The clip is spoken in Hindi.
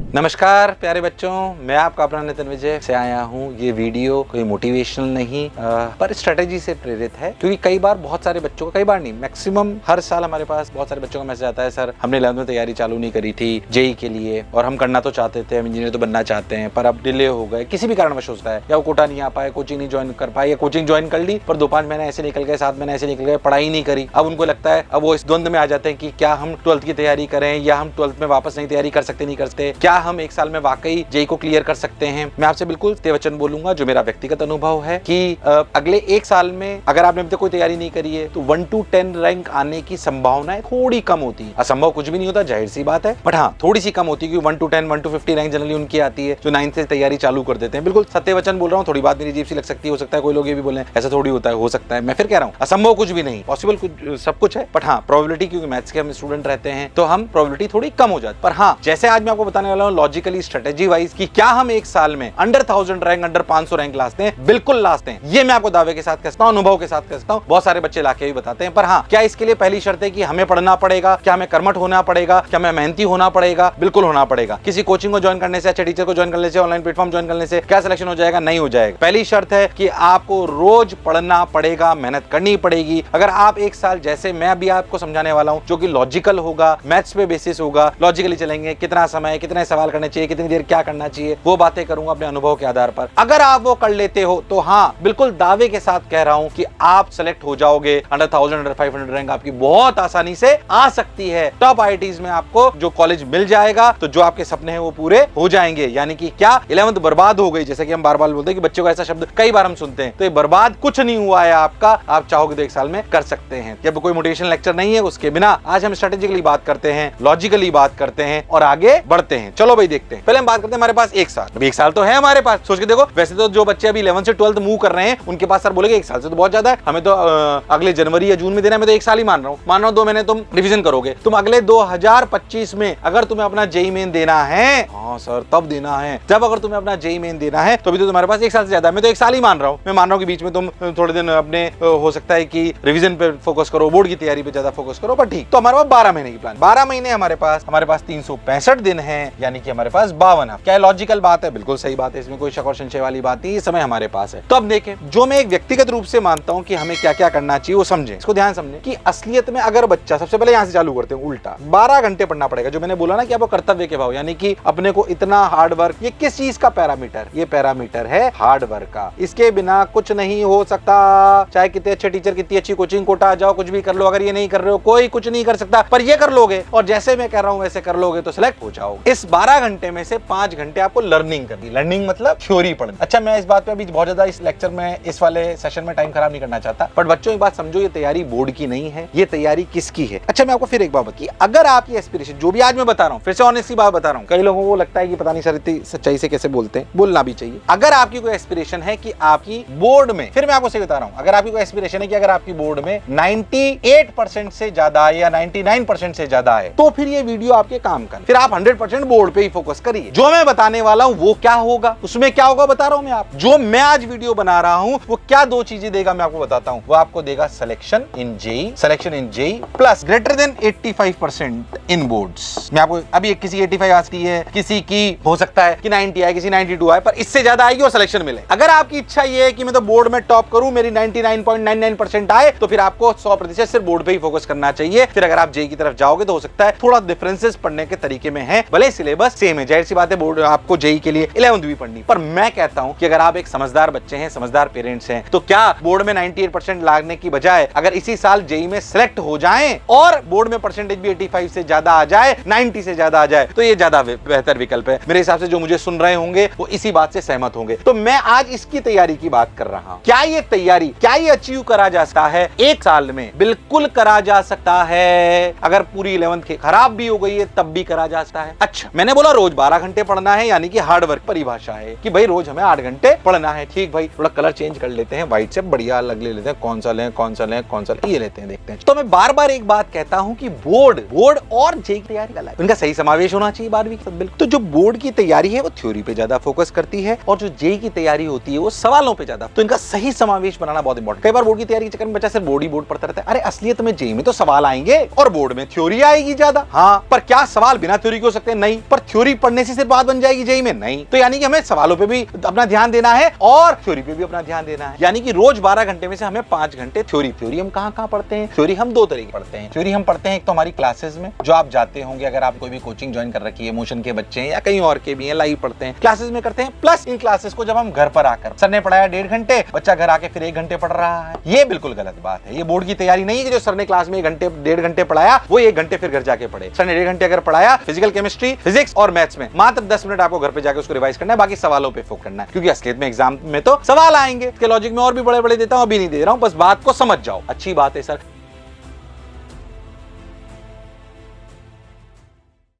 नमस्कार प्यारे बच्चों, मैं आपका अपना नितिन विजय से आया हूँ। ये वीडियो कोई मोटिवेशनल नहीं पर स्ट्रेटेजी से प्रेरित है, क्योंकि कई बार बहुत सारे बच्चों का, कई बार नहीं मैक्सिमम हर साल हमारे पास बहुत सारे बच्चों का मैसेज आता है, सर हमने 11th में तैयारी चालू नहीं करी थी जेई के लिए, और हम करना तो चाहते थे, हम इंजीनियर तो बनना चाहते हैं, पर अब डिले हो गए, किसी भी कारणवश होता है, या वो कोटा नहीं आ पाए, कोचिंग नहीं ज्वाइन कर पाए, या कोचिंग ज्वाइन कर ली पर 2-5 महीने ऐसे निकल गए, 7 महीने ऐसे निकल गए, पढ़ाई नहीं करी। अब उनको लगता है, अब वो इस द्वंद में आ जाते हैं कि क्या हम 12th की तैयारी करें या हम 12th में वापस नहीं तैयारी कर सकते, नहीं कर सकते, क्या हम एक साल में वाकई जेई को क्लियर कर सकते हैं। मैं आपसे बिल्कुल तेवचन बोलूंगा, जो मेरा व्यक्तिगत अनुभव है कि अगले एक साल में अगर आपने अभी तक कोई तैयारी नहीं करी है तो 1 to 10 रैंक आने की संभावनाएं थोड़ी कम होती है। असंभव कुछ भी नहीं होता, जाहिर सी बात है, बट हाँ थोड़ी सी कम होती है, क्योंकि 1 to 10, 1 to 50 रैंक जनरली उनकी आती है जो 9th से तैयारी चालू कर देते हैं। बिल्कुल सत्यवचन बोल रहा हूँ, थोड़ी बात मेरी अजीब सी लग सकती है, हो सकता है कोई लोग ये भी बोले ऐसा थोड़ी होता है, हो सकता है, मैं फिर कह रहा हूँ असंभव कुछ भी नहीं, पॉसिबल कुछ सब कुछ है, बट हाँ प्रोबेबिलिटी, क्योंकि मैथ्स के हम स्टूडेंट रहते हैं तो हम प्रोबेबिलिटी थोड़ी कम हो जाती है। पर हाँ, जैसे आज मैं आपको बताने वाला हूँ लॉजिकली, स्ट्रेटेजी वाइज, कि क्या हम एक साल में अंडर 1000 रैंक, अंडर 500 रैंक लाते हैं, बिल्कुल लाते हैं। ये मैं आपको दावे के साथ कहता हूं, अनुभव के साथ कहता हूं, बहुत सारे बच्चे लाके भी बताते हैं। पर हाँ, क्या इसके लिए पहली शर्त है कि हमें पढ़ना पड़ेगा, क्या हमें कर्मठ होना पड़ेगा, क्या हमें मेहनती होना पड़ेगा? बिल्कुल होना पड़ेगा। किसी कोचिंग को ज्वाइन करने से, अच्छे टीचर को ज्वाइन करने से, ऑनलाइन प्लेटफॉर्म ज्वाइन करने से क्या सिलेक्शन हो जाएगा? नहीं हो जाएगा। पहली शर्त है कि आपको रोज पढ़ना पड़ेगा, मेहनत करनी पड़ेगी। अगर आप एक साल, जैसे मैं अभी आपको समझाने वाला हूं, जो कि लॉजिकल होगा, मैथ्स पे बेसिस होगा, लॉजिकली चलेंगे, कितना समय, कितने सवाल करने चाहिए, कितनी देर क्या करना चाहिए, वो बातें करूंगा अपने अनुभव के आधार पर। अगर आप वो कर लेते हो तो हाँ, बिल्कुल दावे के साथ कह रहा हूं कि आप सेलेक्ट हो जाओगे। अंडर 1000, अंडर 500 रैंक आपकी बहुत आसानी से आ सकती है। टॉप आईआईटीज में आपको जो कॉलेज मिल जाएगा, तो जो आपके सपने हैं वो पूरे हो जाएंगे। यानी कि क्या 11th बर्बाद हो गई, जैसे कि हम बार बार बोलते हैं कि बच्चों का ऐसा शब्द कई बार हम सुनते हैं, तो ये बर्बाद कुछ नहीं हुआ है आपका। आप चाहोगे तो एक साल में कर सकते हैं। जब कोई मोटिवेशनल लेक्चर नहीं है, उसके बिना आज हम स्ट्रेटेजिकली बात करते हैं, लॉजिकली बात करते हैं और आगे बढ़ते हैं। चलो भाई देखते हैं। पहले हम बात करते हैं हमारे पास एक साल। अभी एक साल तो है हमारे पास, सोच के देखो। वैसे तो जो बच्चे अभी 11th से 12th मूव कर रहे हैं, उनके पास सर बोलेंगे एक साल से तो बहुत ज्यादा है, हमें तो अगले जनवरी या जून में देना है, मैं तो एक साल ही मान रहा हूँ 2 महीने तुम रिवीजन करोगे। तुम अगले 2025 में अगर तुम्हें अपना जेईई मेन देना है, हाँ सर तब देना है, जब अगर तुम्हें अपना जेईई मेन देना है तो अभी तो तुम्हारे पास एक साल से ज्यादा है। मैं तो एक साल ही मान रहा हूँ। मैं मान रहा हूँ कि बीच में तुम थोड़े दिन अपने हो सकता है कि रिवीजन पे फोकस करो, बोर्ड की तैयारी पे ज्यादा फोकस करो, पर ठीक। तो हमारे पास 12 महीने की प्लान, 12 महीने हमारे पास 365 दिन है, यानी कि हमारे पास 52 है। क्या लॉजिकल बात है? बिल्कुल सही बात है, इसमें कोई शक और संशय वाली बात नहीं। समय हमारे पास है। तो अब देखें, जो मैं एक व्यक्तिगत रूप से मानता हूं कि हमें क्या क्या करना चाहिए, वो समझें, इसको ध्यान समझें कि असलियत में अगर बच्चा, सबसे पहले यहां से चालू करते हैं, उल्टा 12 घंटे पढ़ना पड़ेगा। जो मैंने बोला ना कि आपको कर्तव्य के भाव, यानी कि अपने को इतना हार्ड वर्क, ये किस चीज का पैरामीटर? ये पैरामीटर है हार्ड वर्क का। इसके बिना कुछ नहीं हो सकता। चाहे कितने अच्छे टीचर, कितनी अच्छी कोचिंग, कोटा आ जाओ, कुछ भी कर लो, अगर ये नहीं कर रहे हो कोई कुछ नहीं कर सकता। पर ये कर लोगे और जैसे मैं कह रहा हूं वैसे कर लोगे तो सिलेक्ट हो जाओगे। इस 12 घंटे में से 5 घंटे आपको लर्निंग करनी। लर्निंग मतलब थ्योरी पढ़ना। अच्छा, मैं इस बात पे अभी बहुत ज्यादा इस लेक्चर में, इस वाले सेशन में टाइम खराब नहीं करना चाहता, बट बच्चों एक बात समझो, ये तैयारी बोर्ड की नहीं है, ये तैयारी किसकी है? अच्छा, मैं आपको फिर एक बात बताऊं, अगर आपकी एस्पिरेशन, जो भी आज मैं बता रहा हूं, फिर से ऑनेस्टली बात बता रहा हूं, कई लोगों को लगता है कि पता नहीं सर इतनी सच्चाई से कैसे बोलते हैं, बोलना भी चाहिए। अगर आपकी कोई एस्पिरेशन है कि आपकी बोर्ड में, फिर मैं आपको सही बता रहा हूं, अगर आपकी कोई एस्पिरेशन है कि अगर आपकी बोर्ड में 98% से ज्यादा है या 99% से ज्यादा है, तो फिर ये वीडियो आपके काम का, फिर आप 100% बोर्ड पे ही फोकस करिए। जो मैं बताने वाला हूं वो क्या होगा, उसमें क्या होगा बता रहा हूं मैं आप। जो मैं आज वीडियो बना रहा हूं वो क्या 2 चीजें देगा मैं आपको बताता हूं। वो आपको देगा selection in JEE plus greater than 85% in boards. मैं आपको अभी किसी 85 आती है, किसी की हो सकता है कि 90 आए, किसी 92 आए, पर इससे ज्यादा आएगी और सिलेक्शन मिले। अगर आपकी इच्छा ये है कि मैं तो बोर्ड में टॉप करूं, मेरी 99.99% आए, तो फिर आपको 100% सिर्फ बोर्ड पे ही फोकस करना चाहिए। फिर अगर आप जेईई की तरफ जाओगे तो हो सकता है थोड़ा डिफरेंसेस पढ़ने के तरीके में है, भले सिलेबस सेम है, जाहिर सी बात है बोर्ड आपको जेईई के लिए 11th भी पढ़नी। पर मैं कहता हूं कि अगर आप एक समझदार बच्चे हैं, समझदार पेरेंट्स हैं, तो क्या बोर्ड में 98% लागने की बजाय अगर इसी साल जेईई में सिलेक्ट हो जाएं और बोर्ड में परसेंटेज भी 85 से ज्यादा आ जाए, 90 से ज्यादा आ जाए, तो ये ज्यादा बेहतर विकल्प है। मेरे हिसाब से जो मुझे सुन रहे होंगे वो इसी बात से सहमत होंगे। तो मैं आज इसकी तैयारी की बात कर रहा हूं। क्या ये तैयारी, क्या ये अचीव करा जा सकता है एक साल में? बिल्कुल करा जा सकता है। अगर पूरी 11th खराब भी हो गई है तब भी करा जा सकता है। अच्छा, मैंने बोला रोज 12 घंटे पढ़ना है, यानी कि हार्ड वर्क परिभाषा है कि भाई रोज हमें 8 घंटे पढ़ना है। ठीक भाई, थोड़ा कलर चेंज कर लेते हैं, व्हाइट से बढ़िया अलग ले लेते हैं, कौन सा लें, ये लेते हैं, देखते हैं। तो मैं बार बार एक बात कहता हूं कि बोर्ड और जेईई की तैयारी अलग, इनका सही समावेश होना चाहिए 12वीं के साथ। तो जो बोर्ड की तैयारी है वो थ्योरी पे ज्यादा फोकस करती है और जो जेईई की तैयारी होती है वो सवालों पे ज्यादा, तो इनका सही समावेश बनाना बहुत इंपॉर्टेंट। कई बार बोर्ड की तैयारी के चक्कर में बच्चा सिर्फ बोर्ड ही बोर्ड पढ़ता रहता है। अरे असलियत में जेईई में तो सवाल आएंगे और बोर्ड में थ्योरी आएगी ज्यादा। हाँ, पर क्या सवाल बिना थ्योरी के हो सकते हैं? नहीं। पर थ्योरी पढ़ने से सिर्फ बात बन जाएगी जेईई में? नहीं। तो यानी कि हमें सवालों पे भी अपना ध्यान देना है और थ्योरी पे भी अपना ध्यान देना है। यानी कि रोज 12 घंटे में से हमें 5 घंटे थ्योरी हम कहां पढ़ते हैं? थ्योरी हम 2 तरीके पढ़ते हैं। थ्योरी हम पढ़ते हैं एक तो हमारी क्लासेस में, जो आप जाते होंगे अगर आप कोई भी कोचिंग ज्वाइन कर रखी है, मोशन के बच्चे हैं या कहीं और के भी हैं, लाइव पढ़ते हैं, क्लासेस में करते हैं। प्लस इन क्लासेस को जब हम घर पर आकर, सर ने पढ़ाया 1.5 घंटे, बच्चा घर आके फिर 1 घंटे पढ़ रहा है, ये बिल्कुल गलत बात है। ये बोर्ड की तैयारी नहीं है कि जो सर ने क्लास में 1.5 घंटे पढ़ाया वो 1 घंटे फिर घर जाके पढ़े। सर ने 1.5 घंटे अगर पढ़ाया फिजिकल, केमिस्ट्री, फिजिक्स और मैथ्स में, मात्र 10 मिनट आपको घर पे जाके उसको रिवाइज करना है, बाकी सवालों पे फोकस करना है, क्योंकि असलियत में एग्जाम में तो सवाल आएंगे। इसके लॉजिक में और भी बड़े बड़े देता हूं, अभी नहीं दे रहा हूं, बस बात को समझ जाओ। अच्छी बात है सर।